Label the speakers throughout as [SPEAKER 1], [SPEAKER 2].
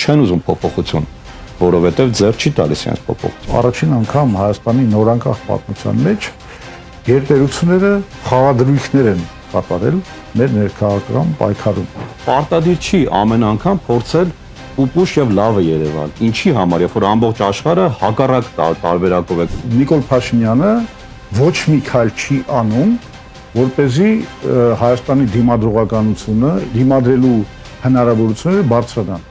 [SPEAKER 1] չեն ուզում փոփոխություն, որովհետև ձեռ չի տալիս իրենց փոփոխություն։
[SPEAKER 2] Առաջին անգամ Հայաստանի նորանկախ պատմության մեջ գերտերությունները խաղադրույքներ են կատարել մեր ներքաղաքական պայքարում։
[SPEAKER 1] Պարտադիր չի ամեն անգամ փորձել ուպուշ եւ լավը Երևան։ Ինչի համար, երբ որ ամբողջ աշխարհը հակառակ տարբերակով է։
[SPEAKER 2] Նիկոլ Փաշինյանը ոչ մի քայլ չի անում, որպեսզի Հայաստանի դիմադրողականությունը, դիմադրելու հնարավորությունները բարձրանան։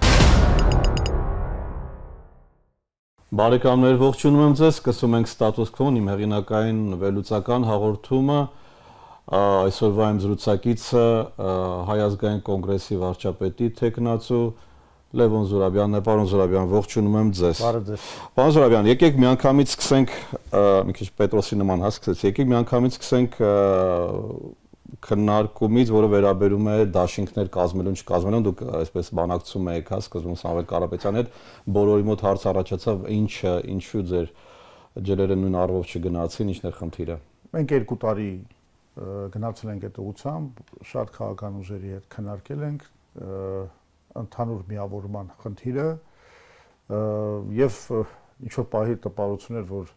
[SPEAKER 1] Բարեկամներ, ողջունում եմ ձեզ, սկսում ենք Status Quo-ն, իմ հեղինակային վերլուծական հաղորդումը։ Այսօրվա իմ զրուցակիցը Հայ ազգային կոնգրեսի վարչապետի թեկնածու Լևոն Զուրաբյանն է։ Պարոն Զուրաբյան, ողջունում եմ ձեզ։
[SPEAKER 2] Բարև ձեզ։
[SPEAKER 1] Պարոն Զուրաբյան, եկեք միանգամից սկսենք, մի քիչ Պետրոսի նման հասկացած, եկեք միանգամից սկսենք քննարկումից, որը վերաբերում է դաշինքներ կազմելուն, չկազմելուն, դուք այսպես բանակցում եք, հա, սկզբում Սամվել Կարապետյանի հետ, բոլորի մոտ հարց առաջացավ, ինչու ձեր ջրերը նույն առվով չգնացին, ինչն է խնդիրը։
[SPEAKER 2] Մենք 2 տարի գնացել ենք այդ ուղղությամբ, շատ քաղաքական ուժերի հետ քննարկել ենք ընդհանուր միավորման խնդիրը եւ ինչ որ պահի տպավորություն էր, որ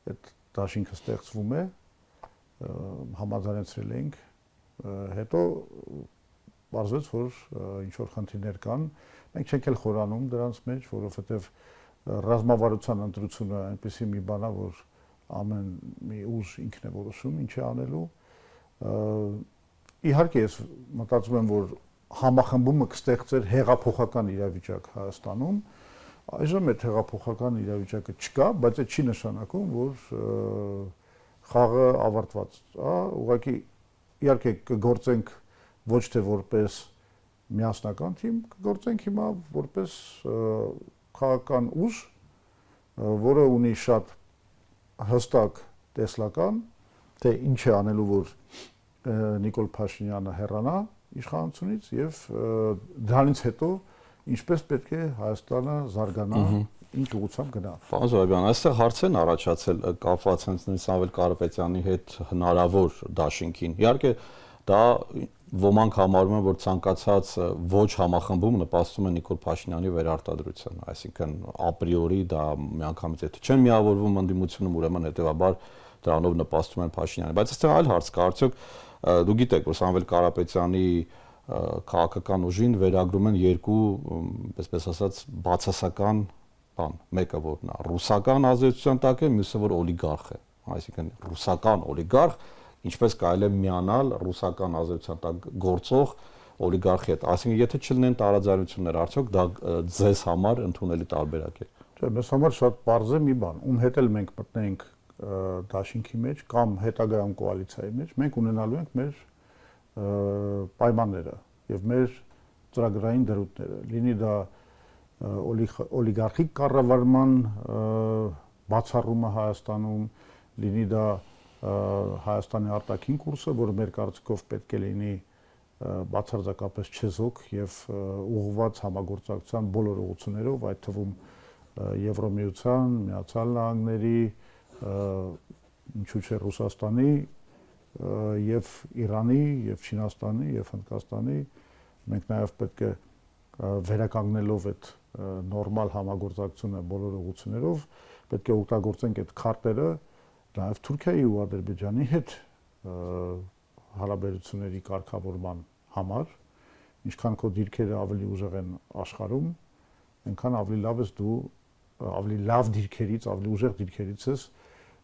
[SPEAKER 2] այդ դաշինքը ստեղծվում է, համաձայնեցրել ենք, հետո բարձրացավ, որ ինչ որ խնդիրներ կան, մենք չենք էլ խորանում դրանց մեջ, որովհետեւ ռազմավարության ընտրությունը այնպեսի մի բան է, որ ամեն մի ուժ ինքն է որոշում ինչ է անելու։ Իհարկե ես մտածում եմ, որ համախմբումը կստեղծեր հեղափոխական իրավիճակ Հայաստանում, այժմ այդ հեղափոխական իրավիճակը չկա, բայց այդ չի նշանակում, որ խաղը ավարտված է, ուղղակի իհարկե կգործենք ոչ թե որպես միասնական թիմ, կգործենք հիմա որպես քաղաքական ուժ, որը ունի շատ հստակ տեսլական, թե ինչ է անելու, որ Նիկոլ Փաշինյանը հեռանա իշխանությունից եւ դրանից հետո ինչպես պետք է Հայաստանը զարգանա, ինչ ուղղությամբ գնա։
[SPEAKER 1] Պարոն Զուրաբյան, այստեղ հարց են առաջացել կապված հենց նույն Սամվել Կարապետյանի հետ հնարավոր դաշինքին։ Իհարկե դա ոմանք համարում են, որ ցանկացած ոչ համախմբում նպաստում է Նիկոլ Փաշինյանի վերարտադրությանը, այսինքն ապրիորի դա միանգամից եթե չեն միավորվում ընդդիմությունում, ուրեմն հետեւաբար դրանով նպաստում են Փաշինյանին։ Բայց այստեղ այլ հարց կա, արդյոք դու գիտեք, որ Սամվել Կարապետյանի քաղաքական ուժին վերագրում են երկու, այսպես ասած, բացասական բան, մեկը որ նա ռուսական ազդեցության տակ է, մյուսը որ օլիգարխ է, այսինքն ռուսական օլիգարխ, ինչպես կարելի է միանալ ռուսական ազդեցության տակ գործող օլիգարխի հետ, այսինքն եթե չլինեն տարաձայնություններ, արդյոք դա ձեզ համար ընդունելի տարբերակ է։
[SPEAKER 2] Չէ, մեզ համար շատ պարզ է մի բան, ում հետ էլ մենք մտնենք դաշինքի մեջ կամ հետագայում կոալիցիայի մեջ, մենք ունենալու ենք մեր պայմանները եւ մեր ծրագրային դրույթները, լինի դա օլիգարխիկ կառավարման բացառումը Հայաստանում, լինի դա Հայաստանի արտաքին կուրսը, որը մեր կարծիքով պետք է լինի բացարձակապես չեզոք եւ ուղղված համագործակցության բոլոր ուղղություններով, այդ թվում Եվրոմիության, Միացյալ Նահանգների, ինչու՞ չէ Ռուսաստանի եւ Իրանի եւ Չինաստանի եւ Հնդկաստանի, մենք նաեւ պետք է վերականգնելով այդ նորմալ համագործակցությունը բոլոր ուղղություններով, պետք է օգտագործենք այդ քարտերը նաեւ Թուրքիայի ու Ադրբեջանի հետ հարաբերությունների կարգավորման համար, ինչքան քո դիրքերը ավելի ուժեղ են աշխարհում, այնքան ավելի լավ ես դու ավելի լավ դիրքերից, ավելի ուժեղ դիրքերից ես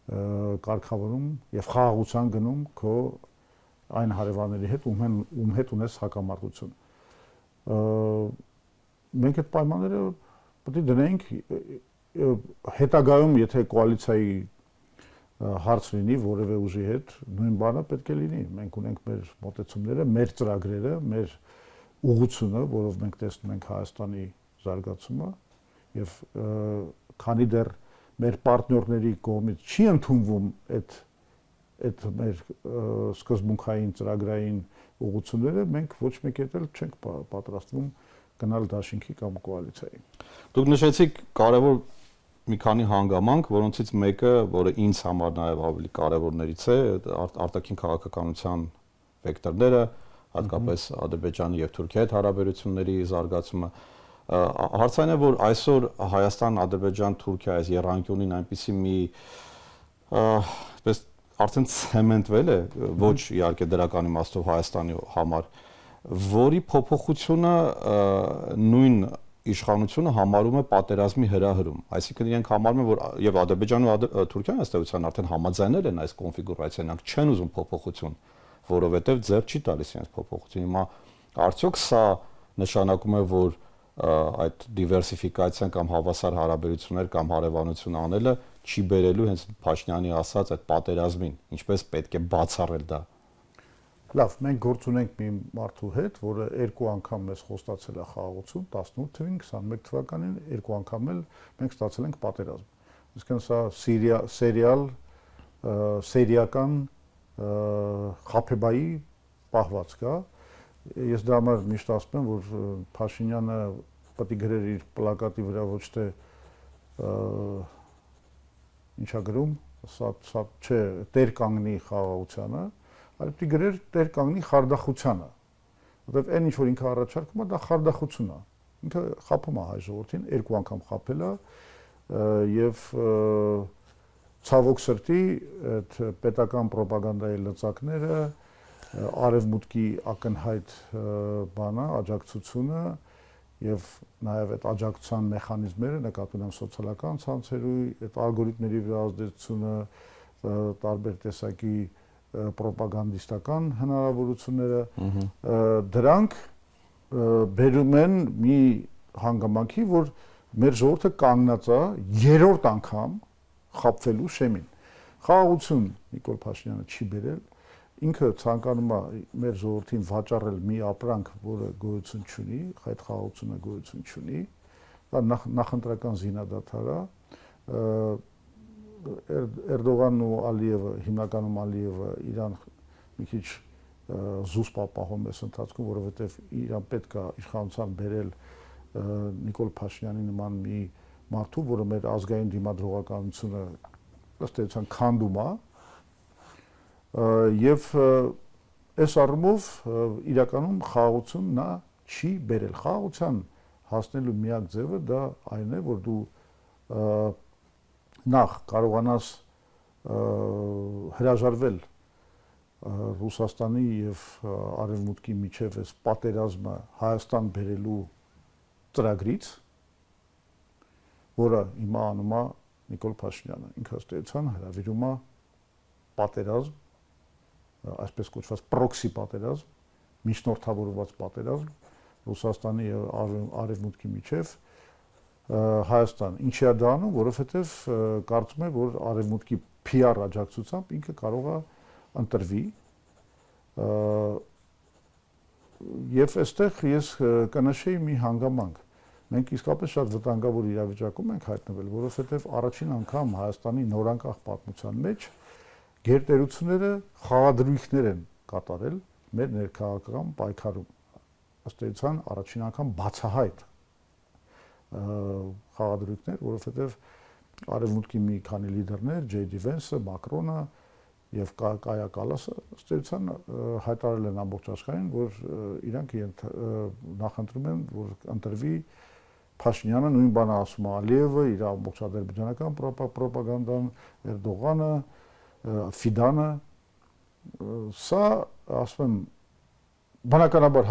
[SPEAKER 2] կարգավորում եւ խաղաղության գնում քո այն հարևանների հետ, ում հետ ունես հակամարտություն։ Մենք այդ պայմանները պետք է դնենք հետագայում, եթե կոալիցիայի հարց լինի որևէ ուժի հետ, նույն բանը պետք է լինի։ Մենք ունենք մեր մոտեցումները, մեր ծրագրերը, մեր ուղղությունը, որով մենք տեսնում ենք Հայաստանի զարգացումը եւ քանի դեռ մեր պարտներների կողմից չի ընդունվում այդ մեր սկզբունքային ծրագրային ուղղությունները, մենք ոչ մեկ էլ չենք պատրաստվում գնալ դաշինքի կամ կոալիցիայի։
[SPEAKER 1] Դուք նշեցիք կարևոր մի քանի հանգամանք, որոնցից մեկը, որը ինձ համար նաև ավելի կարևորներից է, արտաքին քաղաքականության վեկտորները, հատկապես Ադրբեջանի եւ Թուրքիայի հետ հարաբերությունների զարգացումը, Հարցն է, որ այսօր Հայաստան, Ադրբեջան, Թուրքիա այս երանգյունին այնպիսի մի այսպես արդեն ցեմենտվել է, ոչ իհարկե դրական իմաստով Հայաստանի համար, որի փոփոխությունը նույն իշխանությունը համարում է պատերազմի հրահրում։ Այսինքն իրենք համարում են, որ եւ Ադրբեջանը ու Թուրքիան ըստ էության արդեն համաձայնել են այս կոնֆիգուրացիան, նրանք չեն ուզում փոփոխություն, որովհետեւ ձեռ չի տալիս իրենց փոփոխություն։ Հիմա արդյոք սա նշանակում է, որ այդ դիվերսիֆիկացիան կամ հավասար հարաբերություններ կամ հարևանություն անելը չի բերելու հենց Փաշինյանի ասած այդ պատերազմին, ինչպես պետք է բացառել դա։
[SPEAKER 2] Լավ, մենք գործ ունենք մի մարդու հետ, որը երկու անգամ մեզ խոստացել է խաղաղություն 18 թվին, 21 թվականին, երկու անգամ էլ մենք ստացել ենք պատերազմ։ Իսկն սա սերիական խաբեբայի պահվածք է։ Ես դա համար միշտ ասում եմ, որ Փաշինյանը պետք է գրեր իր պլակատի վրա ոչ թե ինչա գրում, սա չէ, տեր կանգնի խաղաղությանը, այլ պետք է գրեր տեր կանգնի խարդախությանը, որովհետև այն ինչ որ ինքը առաջարկում է, դա խարդախություն է։ Ինքը խաբում է հայ ժողովրդին, երկու անգամ խաբել է եւ ցավոք սրտի այդ պետական ռոպագանդայի լծակները, արևմուտքի ակնհայտ բանը, աջակցությունը եւ նաեւ այդ աջակցության մեխանիզմները նկատի ունեմ սոցիալական ցանցերի, այդ ալգորիթմների վրա ազդեցությունը, տարբեր տեսակի ռոպագանդիստական հնարավորությունները, դրանք բերում են մի հանգամանքի, որ մեր ժողովուրդը կանգնած է երրորդ անգամ խաբվելու շեմին։ Խաղաղություն Նիկոլ Փաշինյանը չի բերել, ինքը ցանկանում է մեր ժողովրդին վաճառել մի ապրանք, որը գոյություն չունի, այդ խաղաղությունը գոյություն չունի, դա նախընտրական զինադադար է, Էրդողանն ու Ալիևը, հիմնականում Ալիևը իրան մի քիչ զուսպ ապահովում այս ընթացքում, որովհետև իրան պետք է իշխանության բերել Նիկոլ Փաշինյանի նման մի մարդու, որը մեր ազգային դիմադրողականությունը ըստ էության քանդում է, եւ այս առումով իրականում խաղաղություն նա չի բերել։ Խաղաղության հասնելու միակ ձևը դա այն է, որ դու նախ կարողանաս հրաժարվել Ռուսաստանի եւ Արևմուտքի միջև այս պատերազմը Հայաստան բերելու ծրագրից, որը հիմա անում է Նիկոլ Փաշինյանը, ինքը ըստ էության հրավիրում է պատերազմ, այսպես կոչված պրոքսի պատերազմ, միջնորդավորված պատերազմ Ռուսաստանի եւ Արևմուտքի միջև Հայաստան։ Ինչի է դա անում, որովհետեւ կարծում է, որ Արևմուտքի PR աջակցությամբ ինքը կարող է ընտրվի եւ այստեղ ես կնշեի մի հանգամանք։ Մենք իսկապես շատ վտանգավոր իրավիճակում ենք հայտնվել, որովհետեւ առաջին անգամ Հայաստանի նորանկախ պատմության մեջ գերտերությունները խաղադրույքներ են կատարել մեր ներքաղաքական պայքարում։ Ըստ էության առաջին անգամ բացահայտ խաղադրույքներ, որովհետև Արևմուտքի մի քանի լիդերներ, Ջեյ Վենսը, Մակրոնը եւ Կայա Կալասը ըստ էության հայտարարել են ամբողջ աշխարհին, որ իրանք նախընտրում են, որ ընտրվի Փաշինյանը, նույն բանը ասում է Ալիևը, իր ամբողջ ադրբեջանական ռոպագանդան, Էրդողանը, Ֆիդանը, սա ասում եմ բնականաբար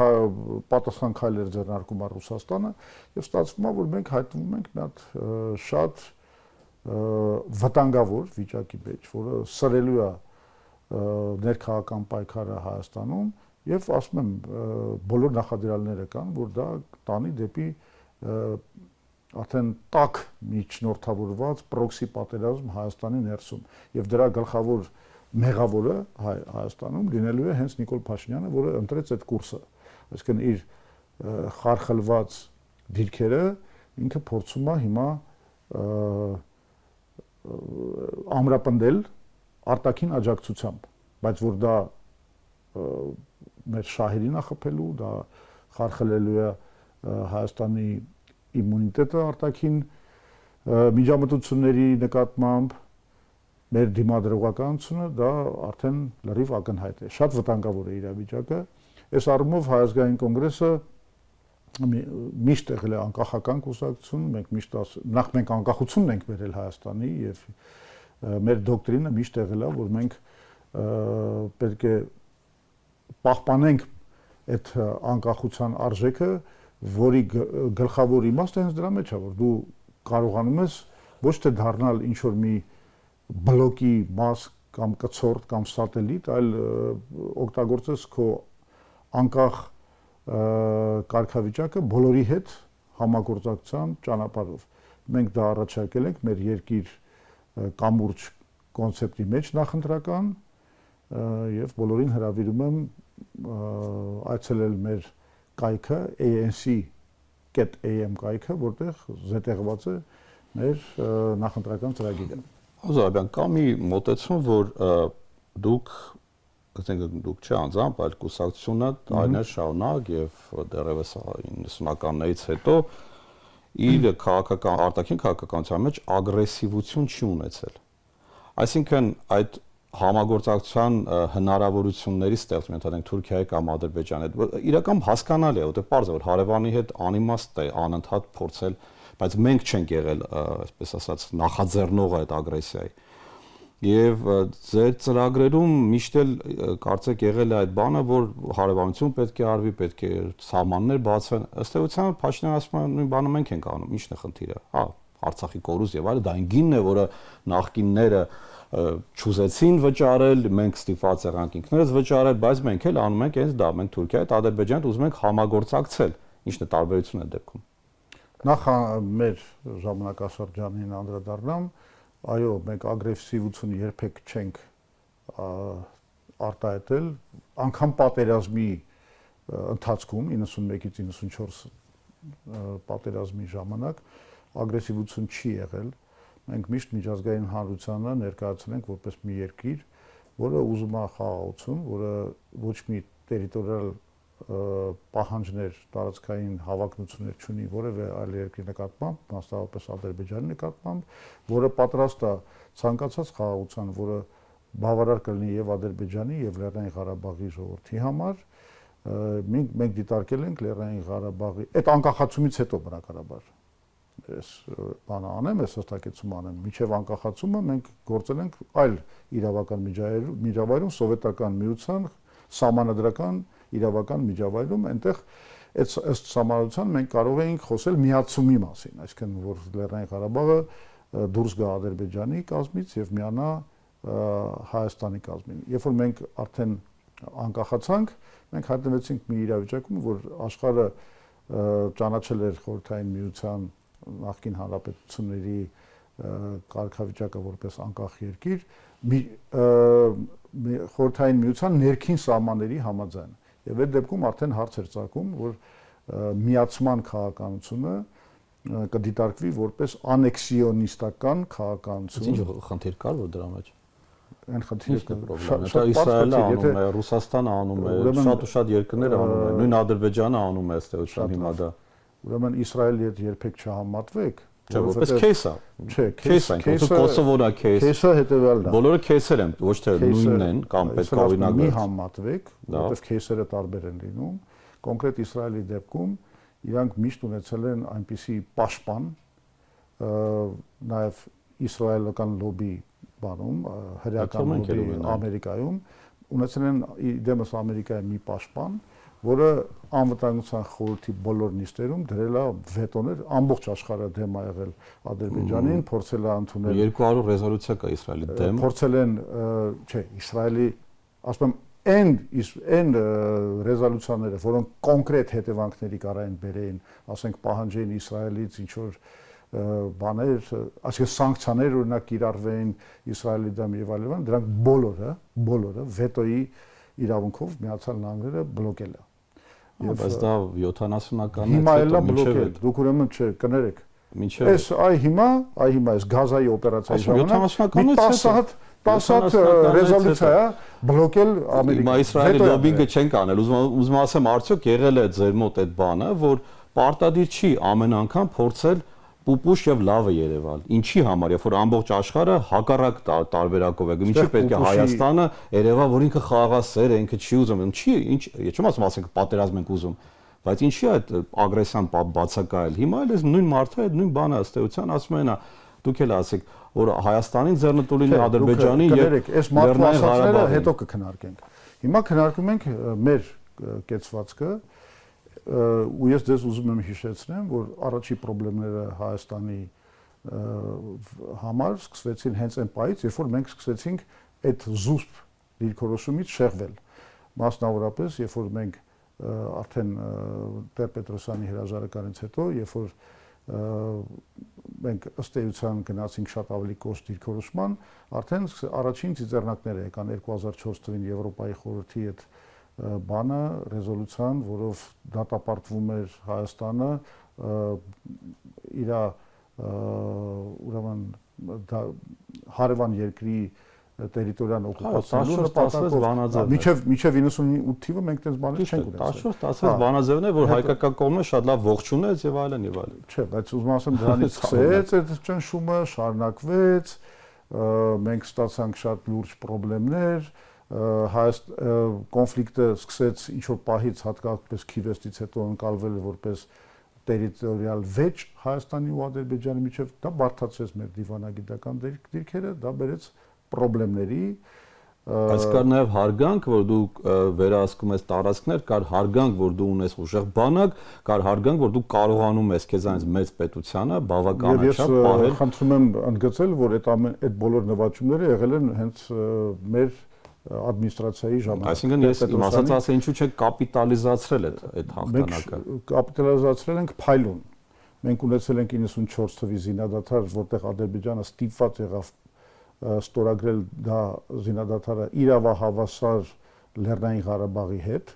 [SPEAKER 2] պատասխան քայլեր ձեռնարկում է Ռուսաստանը եւ ստացվում է, որ մենք հայտնվում ենք մի հատ շատ վտանգավոր վիճակի մեջ, որը սրելու է ներքաղաքական պայքարը Հայաստանում եւ ասում եմ բոլոր նախադրյալները կան, որ դա տանի դեպի արդեն տաք միջնորդավորված պրոքսի պատերազմ Հայաստանի ներսում եւ դրա գլխավոր մեղավորը Հայաստանում լինելու է հենց Նիկոլ Փաշինյանը, որը ընտրեց այդ կուրսը, այսինքն իր խարխլված դիրքերը ինքը փորձում է հիմա ամրապնդել արտաքին աջակցությամբ, բայց որ դա մեր շահերին է խփելու, դա խարխլելու է Հայաստանի իմունիտետը արտաքին միջամտությունների նկատմամբ, մեր դիմադրողականությունը դա արդեն լրիվ ակնհայտ է, շատ վտանգավոր է իրավիճակը։ Այս առումով Հայ ազգային կոնգրեսը միշտ եղել է անկախական կուսակցություն, նախ մենք անկախությունն ենք բերել Հայաստանի եւ մեր դոկտրինը միշտ եղել է, որ մենք պետք է պահպանենք այդ անկախության արժեքը, որի գլխավոր իմաստը հենց դրա մեջ է, որ դու կարողանում ես ոչ թե դառնալ ինչ որ մի բլոկի մաս կամ կցորդ կամ սատելիտ, այլ օգտագործես քո անկախ կարգավիճակը բոլորի հետ համագործակցության ճանապարհով։ Մենք դա առաջարկել ենք մեր երկիր կամուրջ կոնցեպտի մեջ նախընտրական եւ բոլորին հրավիրում եմ այցելել մեր կայքը anc.am կայքը, որտեղ զետեղված է մեր նախընտրական ծրագիրը։
[SPEAKER 1] Ազարյան, կա մի մոտեցում, որ դուք դուք չէ անձամբ, այլ կուսակցությունը տարիներ շարունակ եւ դեռևս 90-ականներից հետո իր քաղաքական արտաքին քաղաքականության մեջ ագրեսիվություն չի ունեցել։ Այսինքն այդ համագործակցության հնարավորությունների ստեղծումը, ընդհանրեն Թուրքիայի կամ Ադրբեջանի հետ, իրական հասկանալի է, որտեղ պարզ է, որ հարևանի հետ անիմաստ է անընդհատ փորձել, բայց մենք չենք եղել, այսպես ասած, նախաձեռնողը այդ ագրեսիայի։ Եվ ձեր ծրագրերում միշտ էլ կարծեք եղել է այդ բանը, որ հարևանություն պետք է արվի, պետք է սահմաններ բացվեն։ Ըստ էության Փաշինյանը ասում է, նույն բանը մենք ենք անում, ի՞նչն է խնդիրը։ Հա, Արցախի կորուս եւ այլն, դա այն գինն է, որը նախկինները չուզեցին վճարել, մենք ստիպված եղանք ինքներս վճարել, բայց մենք էլ անում ենք հենց դա, մենք Թուրքիայի հետ, Ադրբեջանի հետ ուզում ենք համագործակցել։ Ի՞նչն է տարբերությունը այդ դեպքում։
[SPEAKER 2] Նախ մեր ժամանակաշրջանին անդրադառնամ, այո, մենք ագրեսիվությունը երբեք չենք արտահայտել, անգամ պատերազմի ընթացքում 91-ից 94 պատերազմի ժամանակ ագրեսիվություն չի եղել։ Մենք միշտ միջազգային հանրությանը ներկայացնենք որպես մի երկիր, որը ուզում է խաղաղություն, որը ոչ մի տերիտորիալ պահանջներ, տարածքային հավակնություններ չունի որևէ այլ երկրի նկատմամբ, մասնավորապես Ադրբեջանի նկատմամբ, որը պատրաստ է ցանկացած խաղաղության, որը բավարար կլինի եւ Ադրբեջանի եւ Լեռնային Ղարաբաղի ժողովրդի համար, մենք դիտարկել ենք Լեռնային Ղարաբաղի այդ անկախացումից հետո բնականաբար ես բանը անեմ, ես հստակեցում անեմ, միջև անկախացումը մենք գործել ենք այլ իրավական միջավայրում, սովետական միության սահմանադրական իրավական միջավայրում, այնտեղ ըստ սահմանադրության մենք կարող էինք խոսել միացումի մասին, այսինքն որ Լեռնային Ղարաբաղը դուրս գա Ադրբեջանի կազմից եւ միանա Հայաստանի կազմին։ Երբ որ մենք արդեն անկախացանք, մենք հայտնվեցինք մի իրավիճակում, որ աշխարհը ճանաչել էր Խորհրդային Միության նախկին հանրապետությունների կարգավիճակը որպես անկախ երկիր, Խորհրդային Միության ներքին սահմանների համաձայն։ Եվ այդ դեպքում արդեն հարց էր ծագում, որ միացման քաղաքականությունը կդիտարկվի որպես անեքսիոնիստական քաղաքականություն։
[SPEAKER 1] Ինչ խնդիր կար որ դրա մեջ։
[SPEAKER 2] Այն խնդիրը
[SPEAKER 1] Իսրայելը անում է, Ռուսաստանը անում է, շատ ու շատ երկրներ անում են, նույն Ադրբեջանը անում է ըստ էության հիմա դա։
[SPEAKER 2] Ուրեմն Իսրայելի հետ երբեք չհամատվեք,
[SPEAKER 1] չէ, որպես քեյս է։
[SPEAKER 2] Չէ,
[SPEAKER 1] քեյս, Կոսովոն է քեյս։
[SPEAKER 2] Քեյսը հետևյալն է։
[SPEAKER 1] Բոլորը քեյսեր են, ոչ թե նույնն են կամ պետք է օրինակ
[SPEAKER 2] մի համատվեք, որովհետև քեյսերը տարբեր են լինում։ Կոնկրետ Իսրայելի դեպքում իրանք միշտ ունեցել են այնպիսի պաշտպան, նաև իսրայելական լոբի բանում, հրեական լոբի Ամերիկայում, ունեցել են դեմս Ամերիկայի մի պաշտպան, որը անվտանգության խորհրդի բոլոր նիստերում դրել է վետոներ, ամբողջ աշխարհը դեմ ա եղել Ադրբեջանին, փորձել է ընդունել
[SPEAKER 1] 200 ռեզոլյուցիա կա Իսրայելի դեմ։
[SPEAKER 2] Փորձել են, չէ, Իսրայելի, ասում եմ, այն ռեզոլյուցիաները, որոնք կոնկրետ հետևանքների կարային բերեին, ասենք պահանջեին Իսրայելից ինչ որ բաներ, այսինքն սանկցիաներ օրինակ կիրառվեին Իսրայելի դեմ եւ այլն, դրանք բոլորը վետոյի իրավունքով Միացյալ Նահանգները բլոկել է։
[SPEAKER 1] Բայց դա 70-ականից
[SPEAKER 2] հիմա էլ է բլոկել, դուք ուրեմն չէ, կներեք։ Այս հիմա այս Գազայի օպերացիայի ժամանակ 10 հատ ռեզոլյուցիա է բլոկել Ամերիկան։
[SPEAKER 1] Հիմա Իսրայելի լոբինգը չենք անել, ուզում ասեմ արդյոք եղել է ձեր մոտ այդ բանը, որ պարտադիր չի ամեն անգամ փորձել պուպուշ եւ լավը Երևալ։ Ինչի համար, երբ որ ամբողջ աշխարհը հակառակ տարբերակով է, ինչի պետք է Հայաստանը երևա, որ ինքը խաղաղասեր է, ինքը չի ուզում, չի, ինչ, չեմ ասում, ասենք պատերազմ ենք ուզում, Բայց ինչի է այդ ագրեսիան բացակայել։ Հիմա էլ այս նույն մարդը այդ նույն բանը ըստ էության ասում են, դուք էլ ասեք, որ Հայաստանին ձեռնտուլին Ադրբեջանի եւ
[SPEAKER 2] այս մարդու ասածները հետո կքննարկենք։ Հիմա քննարկում ենք մեր կեցվածքը ու ես ձեզ ուզում եմ հիշեցնեմ, որ առաջի խնդիրները Հայաստանի համար սկսվեցին հենց այն պահից, երբ որ մենք սկսեցինք այդ զուսպ դիրքորոշումից շեղվել։ Մասնավորապես, երբ որ մենք արդեն Տեր-Պետրոսյանի հրաժարականից հետո, երբ որ մենք ըստ էության գնացինք շատ ավելի կոշտ դիրքորոշման, արդեն առաջին ծիծեռնակները եկան 2004 թվականին Եվրոպայի խորհրդի այդ բանը, ռեզոլյուցիան, որով դատապարտվում էր Հայաստանը իր ուրեմն հարևան երկրի տերիտորիան օկուպացիոնի նպատակով մինչև 98 թիվը մենք այդպես բաներ չենք ունեցել։
[SPEAKER 1] 14-16 բանաձևն է, որ հայկական կողմը շատ լավ ողջունեց եւ այլն եւ այլն։
[SPEAKER 2] Չէ, բայց ուզում ասեմ դրանից սկսեց այդ ճնշումը, շարունակվեց, մենք ստացանք շատ լուրջ խնդիրներ, կոնֆլիկտը սկսեց ինչ որ պահից հատկապես Քիվեստից հետո ընկալվել որպես տերիտորիալ վեճ Հայաստանի ու Ադրբեջանի միջև, դա բարդացրեց մեր դիվանագիտական դիրքերը, դա բերեց խնդիրների,
[SPEAKER 1] բայց կար նաև հարգանք, որ դու վերահսկում ես տարածքներ, կար հարգանք, որ դու ունես ուժեղ բանակ, կար հարգանք, որ դու կարողանում ես քեզանից մեծ պետությանը բավականաչափ պահել։
[SPEAKER 2] Ես խնդրում եմ ընդգծել, որ այդ բոլոր նվաճումները եղել են հենց մեր ադմինիստրացիայի ժամանակ։
[SPEAKER 1] Այսինքն ես իմ ասած ասել ինչու՞ չեք կապիտալիզացրել այդ հաղթանակը։
[SPEAKER 2] Մենք կապիտալիզացրել ենք փայլուն։ Մենք ունեցել ենք 94 թվականի զինադադար, որտեղ Ադրբեջանը ստիպված եղավ ստորագրել դա զինադադարը իրավահավասար Լեռնային Ղարաբաղի հետ։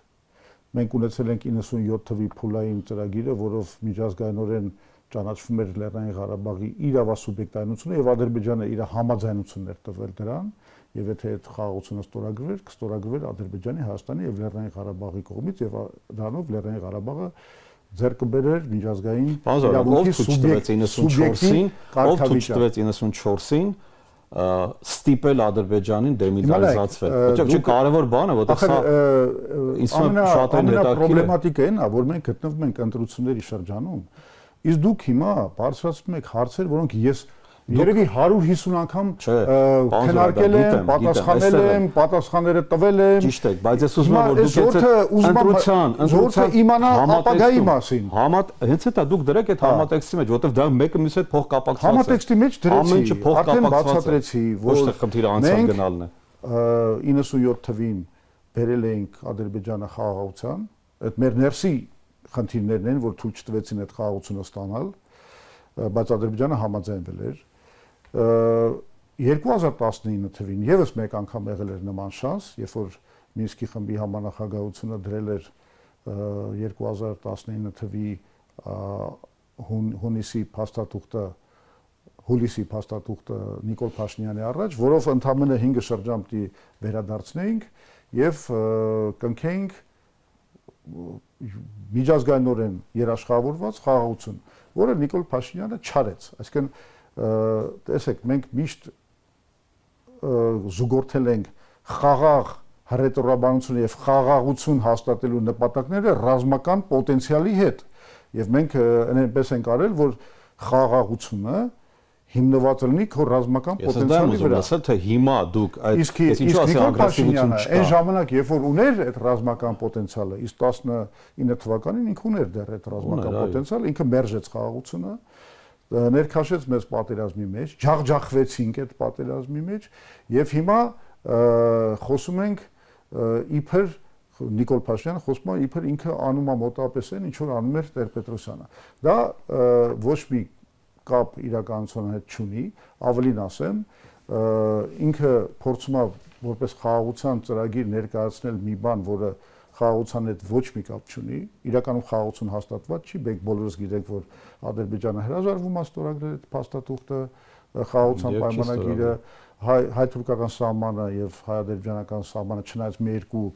[SPEAKER 2] Մենք ունեցել ենք 97 թվականի փուլային ծրագիրը, որով միջազգայինորեն ճանաչվում էր Լեռնային Ղարաբաղի իրավասուբյեկտայնությունը եւ Ադրբեջանը իր համաձայնությունն էր տվել դրան, եւ եթե այդ խաղաղությունը ստորագրվեր, կստորագրվեր Ադրբեջանի, Հայաստանի եւ Լեռնային Ղարաբաղի կողմից եւ դրանով Լեռնային Ղարաբաղը ձեռք կբերեր միջազգային
[SPEAKER 1] իրավունքի սուբյեկտին, ով ցույց տվեց 94-ին ստիպել Ադրբեջանին դեմիլիտարիզացվել։ Ոչ կարևոր բան է, որտեղ սա ինձ շատ են հետաքրքիր։
[SPEAKER 2] Պրոբլեմատիկան է, որ մենք գտնվում ենք ընտրությունների շրջանում, իսկ դուք հիմա բարձրացնում եք հարցեր, որոնք ես երևի 150 անգամ քննարկել եմ, պատասխանել եմ, պատասխանները տվել եմ։
[SPEAKER 1] Ճիշտ է, բայց ես ուզում եմ որ դուք
[SPEAKER 2] ընտրության իմանա ապագայի մասին։
[SPEAKER 1] Հենց դա դուք դրեք այդ համատեքստի մեջ, որովհետև դա մեկը մյուսի հետ փոխկապակցված է։
[SPEAKER 2] Համատեքստի մեջ դրեցի, արդեն բացատրեցի,
[SPEAKER 1] որ ոչ թե խնդիրը անցավ գնալն է։
[SPEAKER 2] 97 թվականին բերել էինք Ադրբեջանը խաղաղության, այդ մեր ներսի խնդիրներն են, որ ցույց տվեցին այդ խաղաղությունը ստանալ, բայց Ադրբեջանը համաձայնվել էր։ 2019 թվականին եւս մեկ անգամ եղել էր նման շանս, երբ որ Մինսկի խմբի համանախագահությունը դրել էր 2019 թվականի հուլիսի փաստաթուղթը Նիկոլ Փաշինյանի առաջ, որով ընդամենը 5 շրջան պիտի վերադարձնեինք եւ կնքեինք միջազգայինորեն երաշխավորված խաղաղություն, որը Նիկոլ Փաշինյանը չարեց։ Այսինքն տեսեք, մենք միշտ զուգորդել ենք խաղաղ հռետորաբանություն եւ խաղաղություն հաստատելու նպատակները ռազմական պոտենցիալի հետ եւ մենք այնպես ենք արել, որ խաղաղությունը հիմնված լինի քո ռազմական պոտենցիալի վրա։
[SPEAKER 1] Ասա թե հիմա դուք այդ
[SPEAKER 2] ինչու ասի ագրեսիվություն չկա։ Այն ժամանակ, երբ որ ուներ այդ ռազմական պոտենցիալը, իսկ 19 թվականին ինքը ուներ դեռ այդ ռազմական պոտենցիալը, ինքը մերժեց խաղաղությունը, ներքաշեց մեզ պատերազմի մեջ, ջախջախվեցինք այդ պատերազմի մեջ եւ հիմա խոսում ենք իբր Նիկոլ Փաշինյանը խոսում է իբր ինքը անում է մոտավորապես այն, ինչ որ անում էր Տեր-Պետրոսյանը։ Դա ոչ մի կապ իրականության հետ չունի, ավելին ասեմ, ինքը փորձում է որպես խաղաղության ծրագիր ներկայացնել մի բան, որը խաղաղության հետ ոչ մի կապ չունի, իրականում խաղաղություն հաստատված չի, մենք բոլորս գիտենք, որ Ադրբեջանը հրաժարվում է ստորագրել այդ փաստաթուղթը, խաղաղության պայմանագիրը, հայ-թուրքական սահմանը եւ հայ-ադրբեջանական սահմանը չնայած մի երկու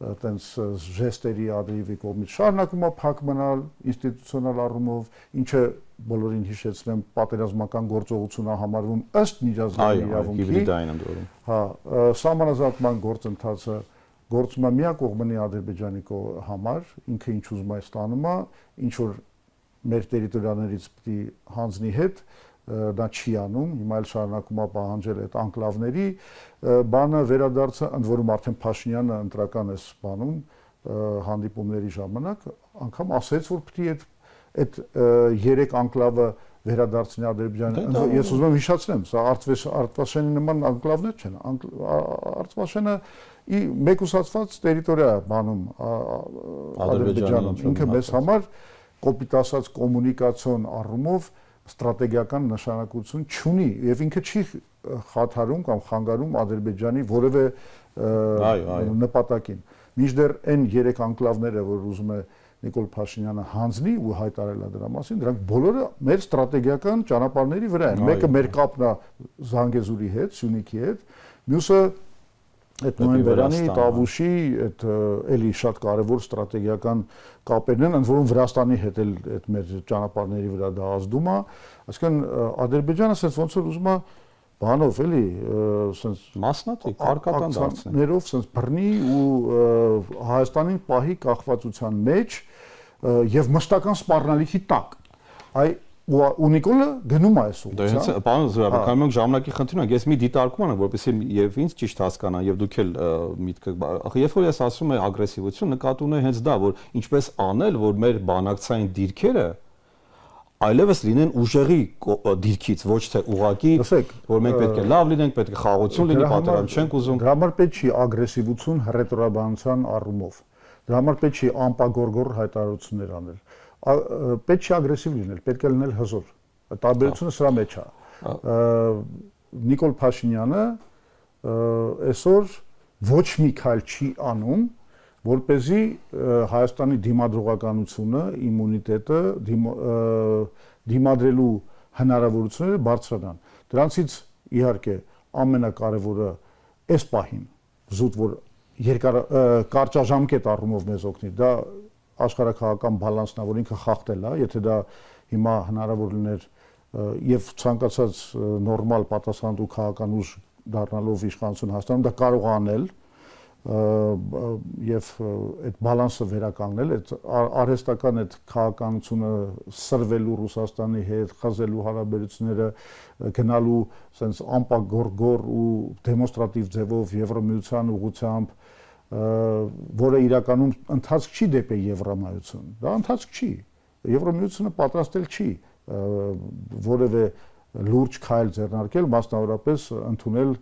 [SPEAKER 2] այտենց ժեստերի Ադրիևի կողմից շարունակում է փակ մնալ ինստիտուցիոնալ առումով, ինչը բոլորին հիշեցնեմ պատերազմական գործողություն է համարվում ըստ միջազգային իրավունքի։ Հա, սահմանազատման գործընթացը գործում է միակողմանի Ադրբեջանի համար, ինքը ինչ ուզում է ստանում է, ինչ որ մեր տերիտորիաներից պիտի հանձնի հետ, դա չի անում, հիմա էլ շարունակում է պահանջել այդ անկլավների բանը վերադարձը, ընդ որում արդեն Փաշինյանը ընտրական է բանում հանդիպումների ժամանակ, անգամ ասեց, որ պիտի այդ 3 անկլավը վերադարձնի Ադրբեջանը։ Ես ուզում եմ հիշեցնեմ, սա Արտվաշենի նման անկլավներ չեն։ Արտվաշենը մեկուսացված տերիտորիա է բանում Ադրբեջանում։ Ինքը մեզ համար կոպիտ ասած կոմունիկացիոն առումով ստրատեգիական նշանակություն չունի եւ ինքը չի խաթարում կամ խանգարում Ադրբեջանի որևէ նպատակին։ Մինչդեռ այն 3 անկլավները, որ ուզում է Նիկոլ Փաշինյանը հանձնի ու հայտարարել է դրա մասին, դրանք բոլորը մեր ստրատեգիական ճանապարհների վրա են։ Մեկը մեր կապն է Զանգեզուրի հետ, Սյունիքի հետ, մյուսը այդ նոյեմբերանի Տավուշի այդ էլի շատ կարևոր ստրատեգիական կապերն են, ընդ որում Վրաստանի հետ էլ այդ մեր ճանապարհների վրա դա ազդում է, այսինքն Ադրբեջանը ասես ոնց որ ուզում է բանով էլի ասես
[SPEAKER 1] մասնատի կարկատան դարձնել
[SPEAKER 2] ներով ասես բռնի ու Հայաստանին պահի կախվածության մեջ եւ մշտական սպառնալիքի տակ այ ու Նիկոլը գնում է այս ուղղությամբ։
[SPEAKER 1] Դա հենց պարոն Զուրաբյան, մենք ժամանակի խնդիրն է, ես մի դիտարկում եմ, որպեսզի եւ ինձ ճիշտ հասկանան եւ դուք էլ միտքը, երբ որ ես ասում եմ ագրեսիվություն, նկատի ունեմ հենց դա, որ ինչպես անել, որ մեր բանակցային դիրքերը այլևս լինեն ուժեղի դիրքից, ոչ թե ուղակի, որ մենք պետք է լավ լինենք, պետք է խաղաղություն լինի, պատերազմ չենք ուզում։
[SPEAKER 2] Դրա համար պետք չի ագրեսիվություն հռետորաբանության առումով։ Դրա համար պետք չի անպագորգոր հայտարարություններ անել։ Պետք չի ագրեսիվ լինել, պետք է լինել հզոր։ Տարբերությունը սրա մեջ է։ Նիկոլ Փաշինյանը այսօր ոչ մի քայլ չի անում, որպեսզի Հայաստանի դիմադրողականությունը, իմունիտետը, դիմադրելու հնարավորությունները բարձրանան։ Դրանցից իհարկե ամենակարևորը այս պահին զուտ որ կարճաժամկետ առումով մեզ օգնի, դա աշխարհակահաղական բալանսն է, որ ինքը խախտել է, եթե դա հիմա հնարավոր լիներ եւ ցանկացած նորմալ պատասխանատու քաղաքական ուժ դառնալով իշխանություն Հայաստանում դա կարող է անել եւ այդ բալանսը վերականգնել, այդ արհեստական այդ քաղաքականությունը սրվելու Ռուսաստանի հետ, խզելու հարաբերությունները գնալու sense անպագորգոր ու դեմոնստրատիվ ձևով Եվրոմիության ուղղությամբ, որը իրականում ընթացք չի դեպի Եվրամայություն, դա ընթացք չի, Եվրոմիությունը պատրաստել չի որևէ լուրջ քայլ ձեռնարկել, մասնավորապես ընդունել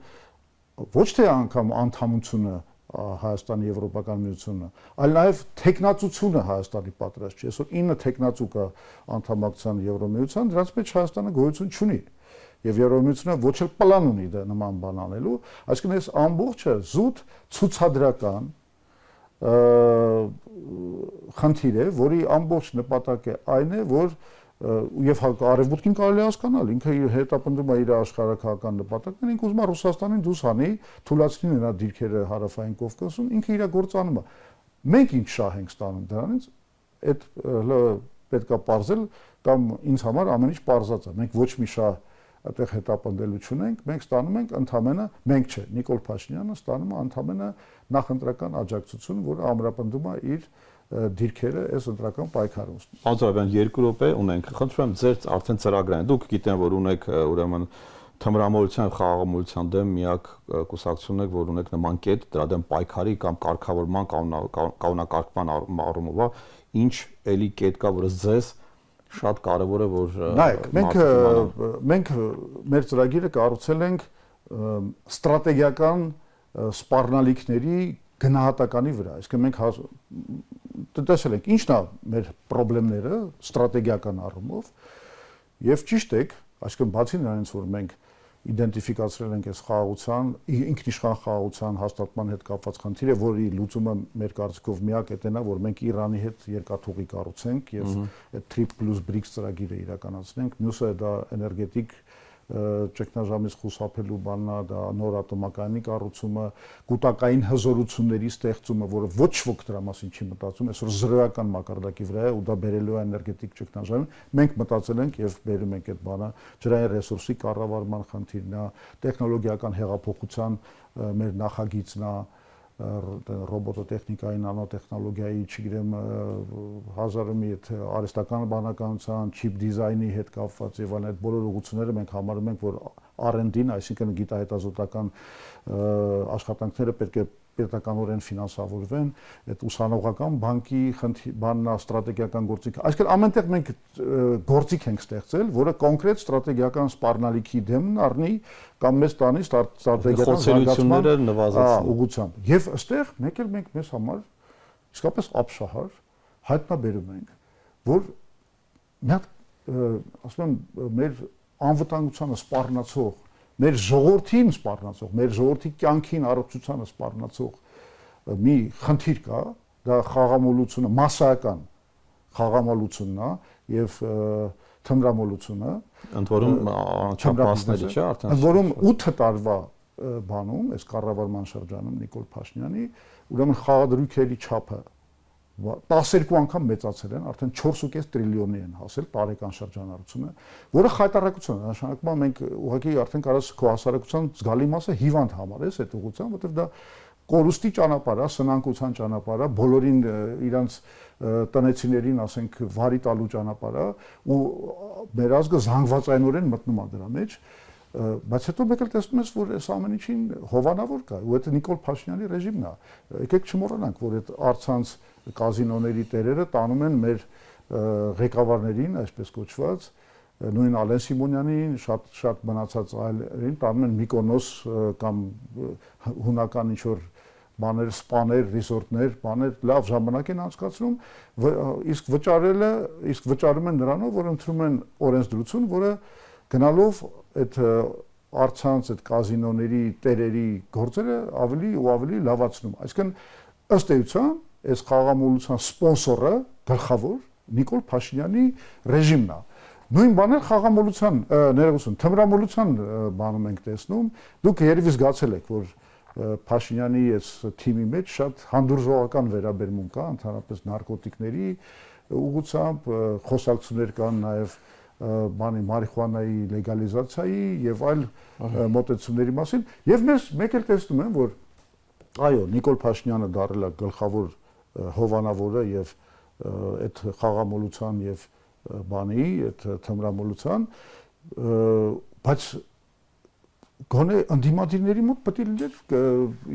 [SPEAKER 2] ոչ թե անգամ անդամությունը Հայաստանի Եվրոպական միությունը, այլ նաև տեխնացությունը Հայաստանի պատրաստ չի։ Այսօր 9 տեխնացու կա անդամակցության Եվրոմիության, դրանց մեջ Հայաստանը գոյություն չունի։ Եվ Եվրոմիությունը ոչ էլ պլան ունի դա նման բան անելու, այսինքն այս ամբողջը զուտ ցուցադրական խնդիր է, որի ամբողջ նպատակը այն է, որ եւ արևմուտքին կարելի է հասկանալ, ինքը հետապնդում է իր աշխարհակահաղական նպատակներին, ինքը ուզում է Ռուսաստանին դուրս հանի, թույլատրի նրա դիրքերը հարավային Կովկասում, ինքը իր գործանում է։ Մենք ինչ շահ ենք ստանում դրանից, այդ պետքա պարզել կամ ինձ համար ամեն ինչ պարզած է։ Մենք ոչ մի շահ այդտեղ հետապնդելու չունենք, մենք ստանում ենք ընդամենը, մենք չէ, Նիկոլ Փաշինյանը ստանում է ընդամենը նախընտրական աջակցություն, որը ամրապնդում է իր դիրքերը այս ընտրական պայքարում։
[SPEAKER 1] Անձրավյան 2 րոպե ունենք։ Խնդրում եմ ձեր արդեն ծրագրային։ Դուք գիտեն, որ ունեք ուրեմն թմրամոլության եւ խաղաղամոլության դեմ միակ կուսակցությունն եք, որ ունեք նման կետ, դրա դեմ պայքարի կամ կարգավորման կանոնակարգման առումով, ինչ էլի կետ կա, որը ձեզ շատ կարևոր է, որ
[SPEAKER 2] նայեք, մենք մեր ծրագիրը կառուցել ենք ստրատեգիական սպառնալիքների գնահատականի վրա, այսինքն մենք տեսել ենք ինչն է մեր խնդիրները ստրատեգիական առումով եւ ճիշտ եք, այսինքն բացի նրանից որ մենք իդենտիֆիկացրել ենք այս խաղաղության, ինքնիշխան խաղաղության հաստատման հետ կապված խնդիրը, որի լուծումը մեր կարծիքով միակ էն է, որ մենք Իրանի հետ երկաթուղի կառուցենք եւ այդ TRIP + BRICS ծրագիրը իրականացնենք, մյուսը դա էներգետիկ ճգնաժամից խուսափելու բանն է, դա նոր ատոմակայանի կառուցումը, կൂട്ടակային հզորությունների ստեղծումը, որը ոչ ոք դրա մասին չի մտածում, այսօր զրոյական մակարդակի վրա է ու դա բերելու է էներգետիկ ճգնաժամին։ Մենք մտածել ենք եւ բերում ենք այդ բանը, ջրային ռեսուրսի կառավարման խնդիրն է, տեխնոլոգիական հեղափոխության մեր նախագիծն է, ռոբոտոտեխնիկայի, նանոտեխնոլոգիայի, չգիտեմ, հազարը մի այդ արհեստական բանականության, չիպ դիզայնի հետ կապված եւ այլն այդ բոլոր ուղղությունները մենք համարում ենք, որ R&D-ն, այսինքն գիտահետազոտական աշխատանքները պետք է պետականորեն ֆինանսավորվեն, այդ ուսանողական բանկի բանն է ստրատեգիական գործիք։ Այսինքն ամենտեղ մենք գործիք ենք ստեղծել, որը կոնկրետ ստրատեգիական սպառնալիքի դեմն առնի կամ մեզ տանի ստրատեգիական
[SPEAKER 1] խոցելիությունները նվազեցնի
[SPEAKER 2] ուղղությամբ։ Եվ ըստեղ մեկ էլ մենք մեզ համար իսկապես ապշահար հայտնաբերում ենք, որ մի հատ ասում եմ մեր անվտանգությանը սպառնացող մեր ժողովրդին սպառնացող, մեր ժողովրդի կյանքին առողջությանը սպառնացող մի խնդիր կա, դա խաղամոլությունը, massական խաղամոլությունն է եւ թմրամոլությունը,
[SPEAKER 1] ընդ որում չափասների չէ արդեն։
[SPEAKER 2] Ընդ որում 8 տարվա բանում, այս կառավարման շրջանում Նիկոլ Փաշինյանի, ուրեմն խաղադրույքերի չափը 12 անգամ մեծացել են, արդեն 4.5 տրիլիոնի են հասել տարեկան շրջանառությունը, որը խայտարակություն է, նշանակում է մենք ուղղակի արդեն կարաս քո հասարակության զգալի մասը հիվանդ համարես այդ ուղղությամբ, որովհետև դա կորուստի ճանապարհ է, սնանկության ճանապարհ է, բոլորին իրանց տնեցիներին, ասենք, վարի տալու ճանապարհ է, ու մեր ազգը զանգվածայնորեն մտնում է դրա մեջ, բայց հետո մեկ էլ տեսնում ես, որ այս ամեն ինչին հովանավոր կա, ու դա Նիկոլ Փաշինյանի ռեժիմն է։ Եկեք չմոռանանք, որ այդ արցանց կազինոների տերերը տանում են մեր ղեկավարներին, այսպես կոչված, նույն Ալեն Սիմոնյանին, շատ մնացած այլերին տանում են Միկոնոս կամ հունական ինչ-որ բաներ, սպաներ, ռիզորտներ, բաներ, լավ ժամանակ են անցկացնում, իսկ վճարում են նրանով, որ ընտրում են օրենսդրություն, որը գնալով այդ արցանց, այդ կազինոների տերերի գործերը ավելի ու ավելի լավացնում։ Այսինքն ըստ էության այս խաղամոլության սպոնսորը գլխավոր Նիկոլ Փաշինյանի ռեժիմն է։ Նույն բանը խաղամոլության, ներողություն, թմրամոլության բանում ենք տեսնում։ Դուք երևի զգացել եք, որ Փաշինյանի այս թիմի մեջ շատ հանդուրժողական վերաբերմունք կա, ընդհանրապես նարկոտիկների ուղղությամբ, խոսակցություններ կան նաև բանի մարիխուանայի լեգալիզացիայի եւ այլ մոտեցումների մասին, եւ մեկ էլ տեսնում եմ, որ այո, Նիկոլ Փաշինյանը դարձել է գլխավոր հովանավորը եւ այդ խաղամոլության եւ բանի, այդ թմրամոլության, բայց գոնե ընդդիմադիրների մոտ պետք է լիներ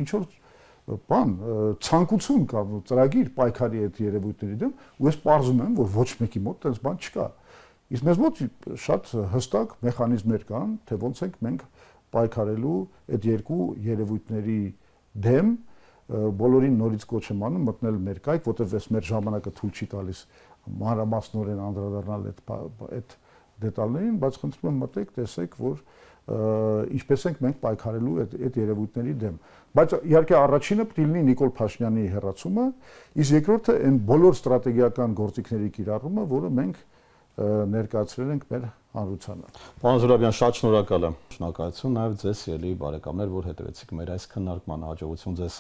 [SPEAKER 2] ինչ որ բան, ցանկություն կամ ծրագիր պայքարի այդ երևույթների դեմ, ու ես պարզում եմ, որ ոչ մեկի մոտ այդպես բան չկա։ Իսկ մեզ մոտ շատ հստակ մեխանիզմներ կան, թե ոնց ենք մենք պայքարելու այդ երկու երևույթների դեմ, բոլորին նորից կոչ եմ անում մտնել ներկայք, որտեղ այս մեր ժամանակը թույլ չի տալիս մանրամասնորեն անդրադառնալ այդ դետալներին, բայց խնդրում եմ մտեք, տեսեք, որ ինչպես ենք մենք պայքարելու այդ երևույթների դեմ։ Բայց իհարկե առաջինը պետք է լինի Նիկոլ Փաշինյանի հեռացումը, իսկ երկրորդը այն բոլոր ստրատեգիական գործիքների կիրառումը, որը մենք ներկայացրել ենք մեր հանրությանը։
[SPEAKER 1] Պարոն Զուրաբյան, շատ շնորհակալ եմ։ Շնորհակալություն նաև ձեզ, ելի բարեկամներ, որ հետևեցիք մեր այս քննարկմանը, հաջողություն ձեզ։